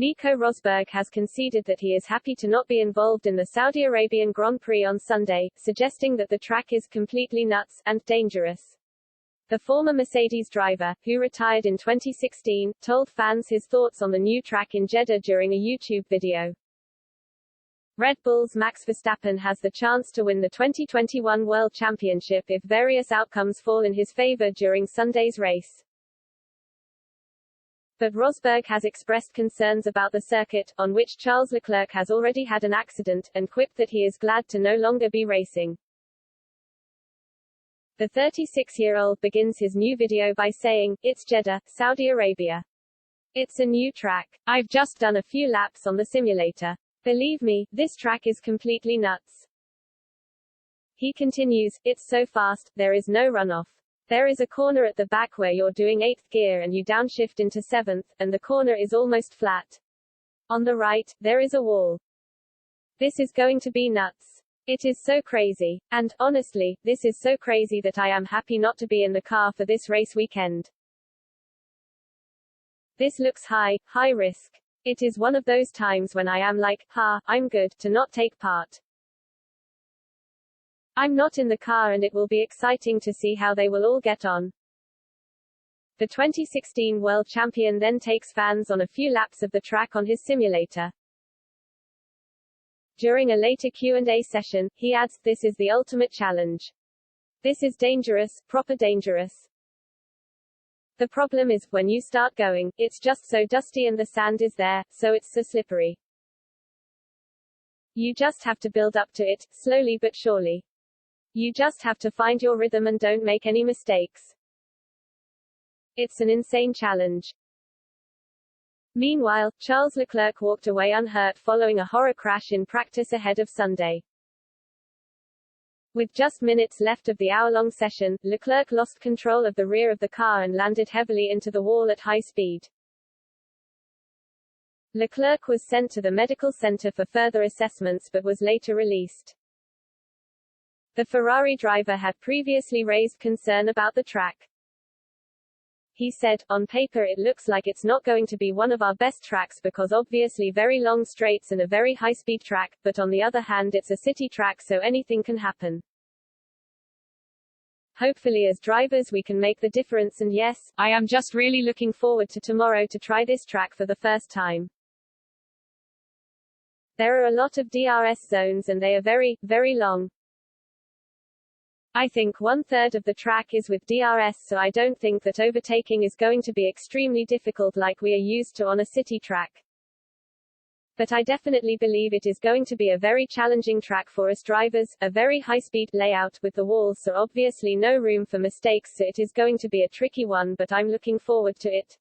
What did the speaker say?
Nico Rosberg has conceded that he is happy to not be involved in the Saudi Arabian Grand Prix on Sunday, suggesting that the track is completely nuts and dangerous. The former Mercedes driver, who retired in 2016, told fans his thoughts on the new track in Jeddah during a YouTube video. Red Bull's Max Verstappen has the chance to win the 2021 World Championship if various outcomes fall in his favor during Sunday's race. But Rosberg has expressed concerns about the circuit, on which Charles Leclerc has already had an accident, and quipped that he is glad to no longer be racing. The 36-year-old begins his new video by saying, "It's Jeddah, Saudi Arabia. It's a new track. I've just done a few laps on the simulator. Believe me, this track is completely nuts." He continues, "It's so fast, there is no runoff. There is a corner at the back where you're doing 8th gear and you downshift into 7th, and the corner is almost flat. On the right, there is a wall. This is going to be nuts. It is so crazy. And, honestly, this is so crazy that I am happy not to be in the car for this race weekend. This looks high risk. It is one of those times when I am like, I'm good to not take part. I'm not in the car and it will be exciting to see how they will all get on." The 2016 world champion then takes fans on a few laps of the track on his simulator. During a later Q&A session, he adds, "This is the ultimate challenge. This is dangerous, proper dangerous. The problem is, when you start going, it's just so dusty and the sand is there, so it's so slippery. You just have to build up to it, slowly but surely. You just have to find your rhythm and don't make any mistakes. It's an insane challenge." Meanwhile, Charles Leclerc walked away unhurt following a horror crash in practice ahead of Sunday. With just minutes left of the hour-long session, Leclerc lost control of the rear of the car and landed heavily into the wall at high speed. Leclerc was sent to the medical center for further assessments but was later released. The Ferrari driver had previously raised concern about the track. He said, "On paper it looks like it's not going to be one of our best tracks because obviously very long straights and a very high-speed track, but on the other hand it's a city track so anything can happen. Hopefully as drivers we can make the difference and yes, I am just really looking forward to tomorrow to try this track for the first time. There are a lot of DRS zones and they are very, very long. I think 1/3 of the track is with DRS so I don't think that overtaking is going to be extremely difficult like we are used to on a city track. But I definitely believe it is going to be a very challenging track for us drivers, a very high-speed layout with the walls so obviously no room for mistakes so it is going to be a tricky one but I'm looking forward to it."